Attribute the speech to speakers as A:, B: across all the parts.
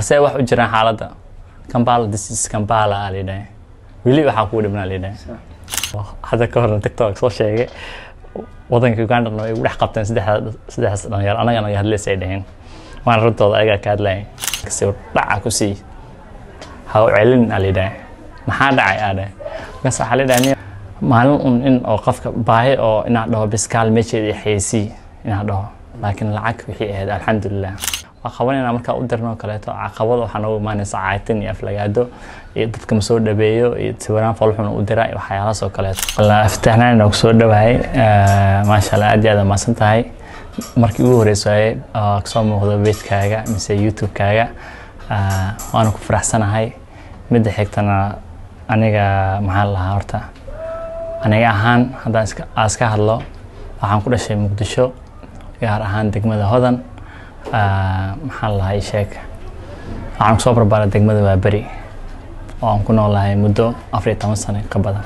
A: بس هي واحد جران حالته كمبالا this is كمبالا علينا ولي waxaa ku dhibnaa leedahay hada ka hor TikTok soo sheegay wadanka Uganda ay u dhex qabteen saddex dhalinyaro anaga naga hadlaysay dhaheen waan rantooda ayaga ka hadlay kasi dhaca ku sii ha u celin leedahay maxaa dhacay aade gas waxa leedahay maalin in oo qofka baahi oo inaad dhaho biskaal meesheedii xaysi inaad dhaho laakiin lacag wixii ahayd alxamdulillah وخواننا مركا ودرنا كليتو عقبض waxaan ugu imaanaysaa caatin iyo aflagaado iyo dadka soo dhabeeyo iyo sawiraan falxun u diray waxyaalaha soo kaleeto la aftahnaan oo soo dhawaay ma sha Allah aad ma santahay markii ugu horeysay ka soo muuqdo page-kaaga mise YouTube-kaaga waan ku faraxsanahay mid xigtana aniga maxaa la horta aniga ahaan hadaan iska hadlo waxaan ku dhashay Muqdisho gaar ahaan degmada Hodan maxaa la sheeg waxaan soo barbaaray degmada waa bari oo aan ku noolahay muddo 14 sano ka badan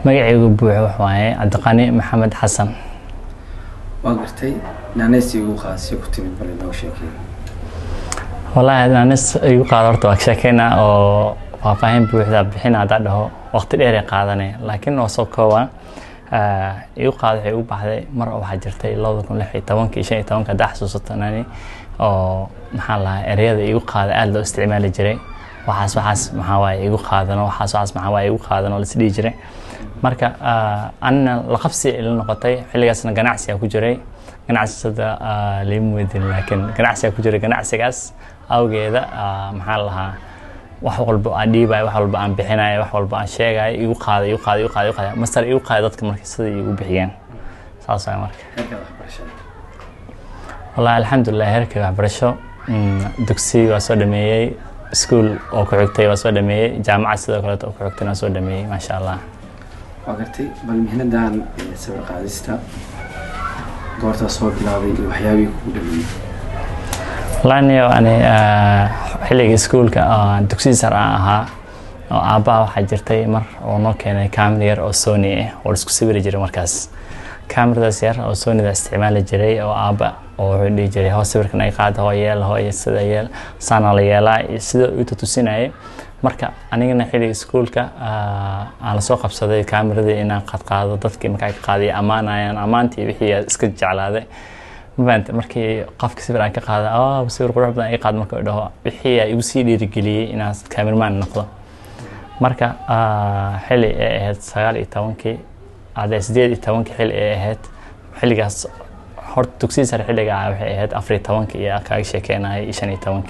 A: magacaygu buuxa waxa waaye Cabdiqani Maxamed Xasan
B: waan gartay naanaysi ugu qaasay ku timid bal inoo sheekay
A: wallahi naanaysi ugu qaado horta waa sheekayna oo faahfaahin buuxda bixina dhaho waqti dheer ay qaadanay laakiin oo soo kooban igu qaad waxay u baxday mar oo waxa jirtay 2016 ka xasuusanani oo maxaa la ereyada igu qaad aad loo isticmaali jiray waxaas maxaa waay igu qaadano waxaas maxaa waay igu qaadano la sidii jiray marka anna la qabsi ila noqotay xilligaasna ganacsi ku jiray ganacsiyada leemuudin laakiin ganacsi ku jiray ganacsigaas awgeeda maxaa lahaa wax walba aan dhiibay wax walba aan bixinay wax walba aan sheegay igu qaaday masar igu qaaday dadka markii sida igu bixiyeen saas ay marka wallahi alxamdulillah heerka waxbarasho dugsi waa soo dhameeyay school oo ku xigtay waa soo dhameeyay jaamacad sidoo kale oo ku xigtay waa soo dhameeyay ma sha Allah
B: waqti bal mihnadan sawir qaadista goorta soo bilaabay waxyaabihii ku dhameeyay
A: laaniyo ani xilliga schoolka dugsi sare ahaa oo aabba waxa jirtay mar oo noo keenay camera oo Sony oo isku sawir jiray markaas kamaradaas yar oo Sony da isticmaali jiray oo aabba oo wuxuu jiray hoos sawirkan ay qaado hooyo sida yeel sana la yeelay sida uu tusinayay marka anigana xilliga schoolka aan la soo qabsaday kamarada inaan qaado dadkii markay qaadiyay amaantii wixii iska jeclaaday maanta markii qofka sawir aan ka qaado sawir qurux badan ay qaad marka dhaho wixii ay igu sii dhiirigeliyay inaan cameraman noqdo marka xilli ay ahayd 19 aday 18 xilli ay ahayd xilligaas horta dugsiga sare xilliga waxay ahayd 14 iyo ka sheekeynay 15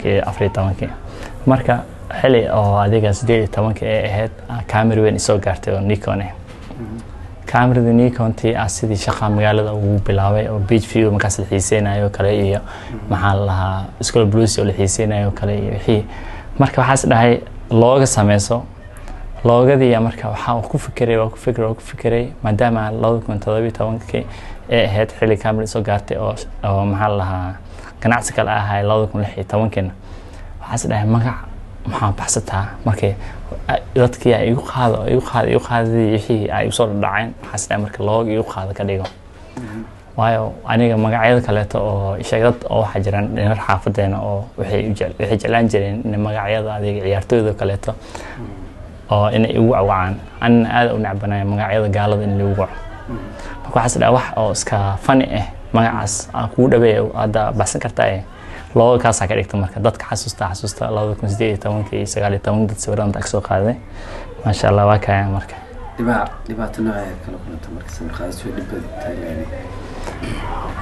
A: iyo 14 marka xilli oo adiga 18 ay ahayd camera weyn soo gaartay oo Nikon kamerada Nikon tii sidii shaqa magaalada ugu bilaabay oo beach view markaas la xiiseenayo kale iyo maxaa la school blues oo la xiiseenayo kale iyo wixii marka waxaas dhahay looga sameeyo loogadii marka waxa ku fikiray maadaama 2017 ee ahayd xilli kamera soo gaartay oo maxaa la ganacsi kale ahaa 2016 waxaas dhahay magac maxaa baxsataa markii dadkii ay igu qaaday wixii ay soo dhaceen xasna marka loo igu qaado ka dhigo waayo aniga magacyada kale oo sheegad oo waxa jiraan dhinac xaafadeena oo waxay jeclaan jireen in magacyada adiga ciyaartooyda kale oo in ay ugu wacaan an aad u nacbanay magacyada gaalada in lagu waco marka xasna wax oo iska funny magacaas aan ku dhabeeyo ada baxsan kartaa loo ka saaka dhigto marka dadka xasuusta 2018 iyo 19 dad sawiranta ka soo qaaday ma sha Allah waa kaya marka
B: dhibaato nooceed kala kulanta marka sawir qaadis way dhibaato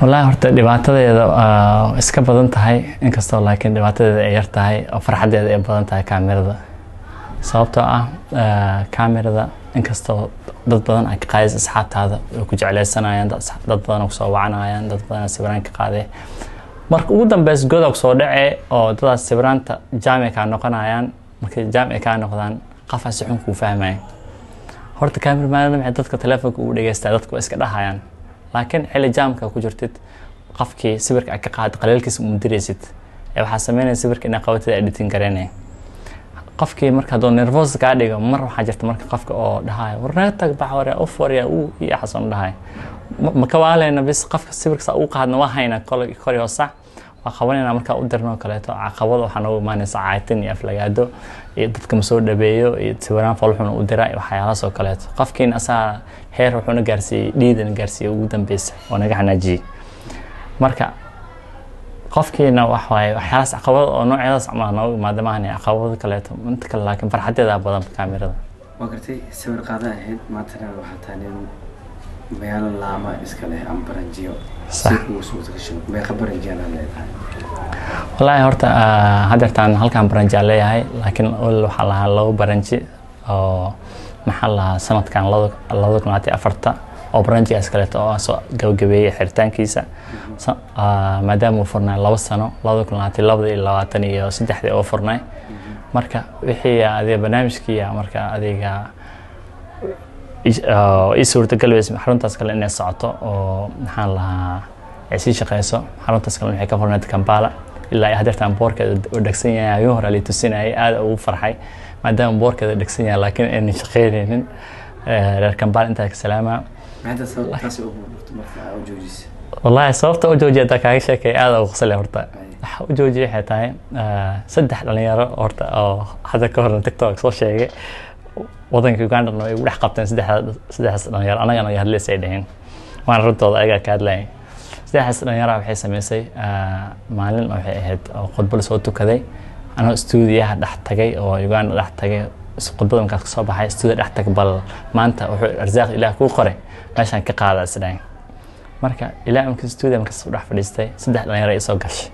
A: wallahi horta dhibaatadeeda iska badan tahay inkastoo laakiin dhibaatadeeda ay yar tahay oo farxadeeda ay badan tahay kamerada sababtoo kamerada inkastoo dad badan ay ka qaadis asxaabtaada oo ku jeclaysanayaan dad badan oo soo wacanayaan dad badan sawiraan ka qaaday marka ugu dambeys godob soo dhacay oo dadaas sawiranta jaamika noqonayaan markay jaamika noqdaan qafaas xun ku fahmay horta cameraman ma dadka telefoonka u dhageystaa dadku iska dhahayaan laakiin xilli jaamka ku jirtid qofkii sawirka ka qaad qaleelkiisa u diraysid ee waxa sameynaysa sawirka in qabatada editing gareynay qofkii marka doon nervous ka dhigo mar waxa jirta marka qofka oo dhahay warna tag baxwara of warya uu iyo xasan dhahay ma ka waaleyna bis qofka sawirka uu qaadna waa hayna kor iyo sax waa qabanayna marka u dirno kaleeto caqabado waxaan ugu imaanaysa caatin iyo aflagaado iyo dadka ma soo dhabeeyo iyo sawiraan falxun u diray waxyaalahaas oo kaleeto qofkiina asaa heer wuxuuna gaarsiiyay dhiidan gaarsiiyay ugu dambeysay oo naga xanaajiyay marka qofkiina waxyaalahaas caqabado oo noocyadaas camal noogu imaada maahan caqabado kaleeto inta kale laakiin farxadeeda badan kaamirada
B: waa gartay sawir qaada ahayd maantana waxaa taanin magaalo laama iska leh ama baranjiyo si ugu soo tagasho meeqa baranjiyana leedahay
A: wallahi horta hadeertaan halkaan baranji leeyahay laakiin waxaa lahaa labo baranji oo maxaa lahaa sanadkan 2024 oo baranjigaas kaleeto oo soo gabagabeeyay xiritaankiisa maadaama uu furnay 2 sano 2022 iyo 3 oo furnay marka wixii adiga barnaamijkii marka adiga suurtagal weys xaruntaas kale inay socoto oo maxaan lahaa ay sii shaqeyso xaruntaas kale waxay ka furnayd Kampala ilaa hadeertaan boorkeeda u dhagsan yahay ayuu hore la tusinayay aad ugu farxay maadaama boorkeeda dhagsan yahay laakiin aan shaqeynaynin reer Kampala inta ka salaama
B: maanta sababtaas ugu burto marka u joojis
A: wallahi sababta u joojiyada kaaga sheekay aad ugu qosle horta waxa u joojiyay waxay tahay saddex dhalinyaro horta oo hadda ka hor TikTok soo sheegay wadanka Uganda ay u dhex qabteen saddex dhalinyaro anagana ay hadleysay dhaheen waan runtooda ayaga ka hadlay saddex dhalinyaro waxay sameysay maalin waxay ahayd oo khudbad soo tukaday anoo stuudiyaha dhex tagay oo Uganda dhex tagay khudbada markaas ka soo baxay stuudiyo dhex tag bal maanta wuxuu arsaaq ilaah ku qoray meeshan ka qaadaa sidaan marka ilaah markii stuudiyo markaas u dhex fadhiistay saddex dhalinyaro ay soo gashay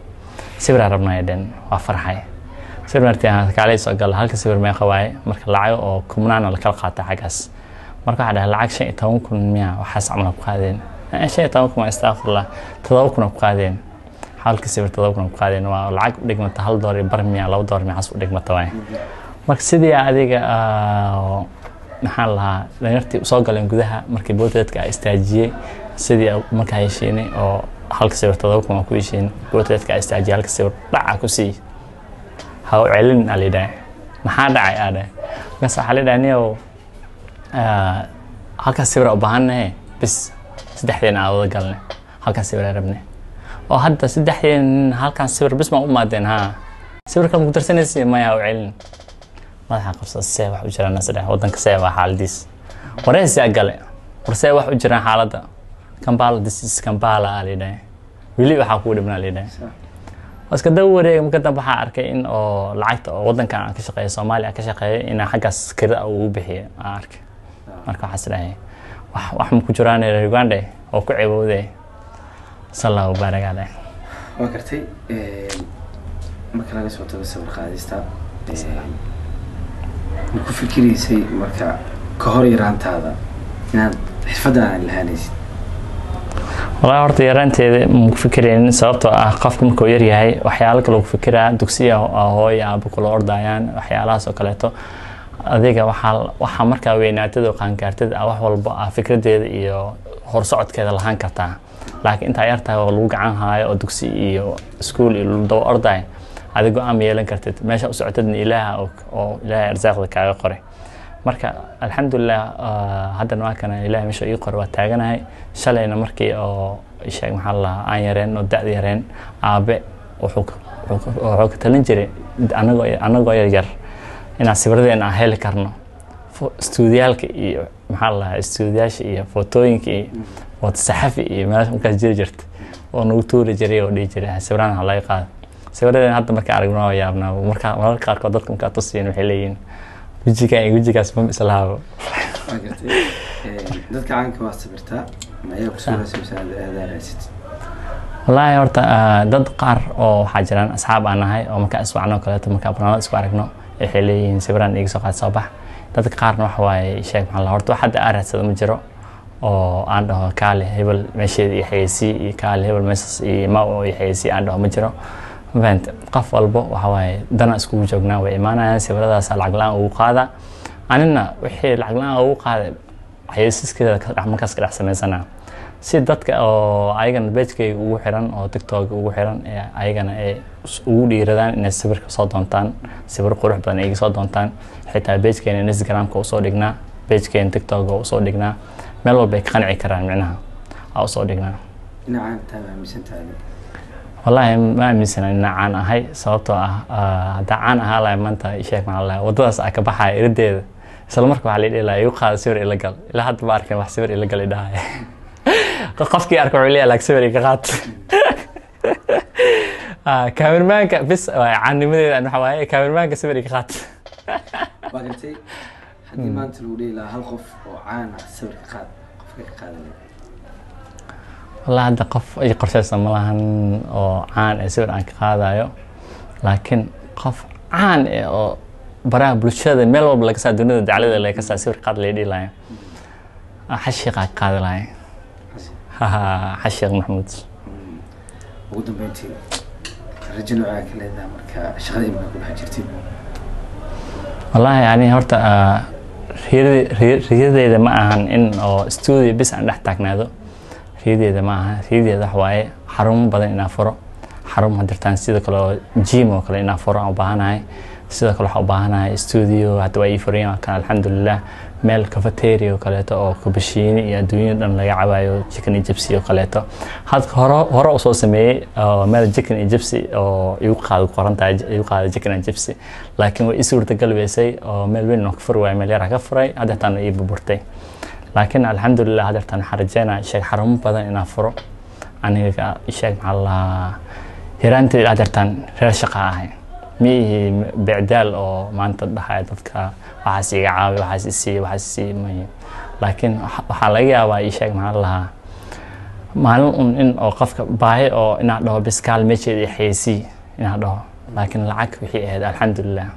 A: sawir rabnaayeen waa farxay sawirtii aan kaalay soo gal halka sawir ma qawaay marka lacag oo kumnaan la kala qaatay xagaas marka waxa dhahay lacag 15,000 miya waxaas camal ku qaadeen 15,000 astaghfirullah 7,000 ku qaadeen halka sawir 7,000 ku qaadeen waa lacag dhigmata $1 bar miya $2 miya xas u dhigmata waay marka sidii adiga maxaa lahaa dhalinyartii soo galeen gudaha markii bootadka ay istaajiyay sidii marka ay heshiinay oo halka sawir 7,000 ku heshiin bootadka ay istaajiyay halka sawir dhaca ku sii how علن على ده ما حدا عاده بس على ده نيو هالك سير أبهانه بس سدحين عاود قالنا هالك سير ربنا أو حتى سدحين هالك سير بس ما أمادين ها سير كم قدر سنة ما يهو علن ما حقص السبع وجرا الناس ده ودن كسبع حال ديس ورئيس قال ورسبع وجرا حالته كمبال ديس كمبال على ده ولي بحقول ابن على ده iska dawrey marka dambe waxa arkay in oo lacagta oo wadankan aan ka shaqeeyo Soomaaliya ka shaqeeyo in xaggaas kirada uu bixiyo arkay marka waxa sidoo wax ma ku jiraan Uganda oo ku ciwooday sallallahu barakada
B: waa kartay marka laga soo tago sawir qaadista ku fikiraysay marka ka hor yaraantaada inaad xirfadaan lahaanaysid والله horta yaranteeda ma ku fikireen sababtoo ah qofka markuu yar yahay waxyaalo kale uu fikiraa dugsiga hooyo aaba kula ordayaan waxyaalahaas oo kaleeto adiga waxa marka weynaatado qaan gaartida wax walba fikradeeda iyo hor socodkeeda lahaan kartaa laakiin inta yartahay oo lagu gacan haayo oo dugsi iyo iskuul iyo daba orday adiga aan yeelan kartid meesha u socotadna ilaaha oo ilaahay arsaaqda kaaga qoray marka alxamdulillah hadda waa kana ilaahay meesha ii qor waa taaganahay shalayna markii oo sheeg maxaa la aan yareen oo da'da yareen aabe wuxuu ka talin jiray anagoo yar inaan sawirradeen aan heli karno stuudiyaalka iyo maxaa la stuudiyaasha iyo footooyinka iyo wad saxafi iyo meelaha markaas jiri jirta oo nagu tuuri jiray oo dhigi jiray sawiraan laga qaado sawirradeen hadda marka aragno waa yaabnaa marka qaarkood dadka marka tusiyeen waxay leeyihiin وجهك ما مثلها dadka caanka waa sabirtaa ma ay ku soo raasaysan adeeraysid
A: wallahi horta dad qaar oo waxa jiraan asxaab aan ahay oo marka iswacno kale marka barnaamij isku aragno waxay leeyihiin sawiraan iga soo qaad soo bax dadka qaarna waxa way sheeg maxaa la horta waxa aaradsada ma jiro oo aan dhaho kaale hebel meesheed iyo xayeysi iyo kaale hebel meesas iyo ma oo xayeysi aan dhaho ma jiro فهمت قف والبو وحواي دنا اسكو جوجنا وإيمانا سيبرadaas lacag laan ugu qaada anina wixii lacag laan ugu qaada xayeysiiska markaas ka dhaxsameysana si dadka oo ayagana page-kay ugu xiran oo TikTok ugu xiran ee ayagana ay ugu dhiiradaan inay sawirka soo doontaan sawir qurux badan ay soo doontaan xitaa page-keena Instagram-ka soo dhignaa page-keena TikTok oo soo dhignaa meel walba ay qanci karaan macnaha aa usoo dhignaa.
B: dhinacaan taada aaminsantahay
A: Wallaahi ma aaminsana inaan caan ahay sababtoo ah haddaa caan ahaa lahay maanta sheeg maxaa lahaa waddadaas aa ka baxaya irideeda isla marka waxaa la dhihi lahaa igu qaada sawir ila gal ilaa hadda ma arkin wax sawir ila gal idhahaya qofkii arka wuxuu leeyahay sawir iga qaad kaamirmaanka bis caanimadeeda waxa waaye kaamirmaanka sawir iga qaad.
B: waa gartay haddii maanta lagu dhihi lahaa hal qof oo caan ah sawir ka qaad qofka ka qaadaya
A: والله هذا قف أي قرشة ملهن أو عان يصير عن قاعدة لكن قف عان أو برا بلشة ملو بلك سادونه دعالة اللي كسر يصير قاعد ليدي لاين حشيق قاعد لاين حشيق محمود
B: ودم بنتي رجلوا على كل هذا مركا شغلين ما كل حاجتي
A: والله يعني هرتا رياضة ما عن إن أو استوديو بس عن نحتاج نادو رياضة معها رياضة حواي حرم بدن إن أفرو حرم هدرتان سيدا كله جيم وكله إن أفرو أو بهاناي سيدا كله حب بهاناي استوديو هتواي فريم كان الحمد لله مال كافيتيريا وكله أو كوبشيني يا دنيا دن لا يعبايو chicken إيجيبسي وكله هذا هرا أصوص سمي مال chicken إيجيبسي أو يوقع قرنتا يوقع chicken إيجيبسي لكن ويسور تقلب يسي أو مال وين نكفر وعمل يرا كفري هذا تاني يبورتي لكن الحمد لله هذا تان حرجنا شيء حرام بدن إن أفرو أنا شيء مع الله هرانتي هذا تان رشقة مي بعدال أو ما أنت بحياة تذكر وحاسي عاوي وحاسي مي لكن حاليا وشيء مع الله معلوم إن أوقفك باي أو إن هذا بس كلمة شيء حيسي إن هذا لكن العك في هذا الحمد لله.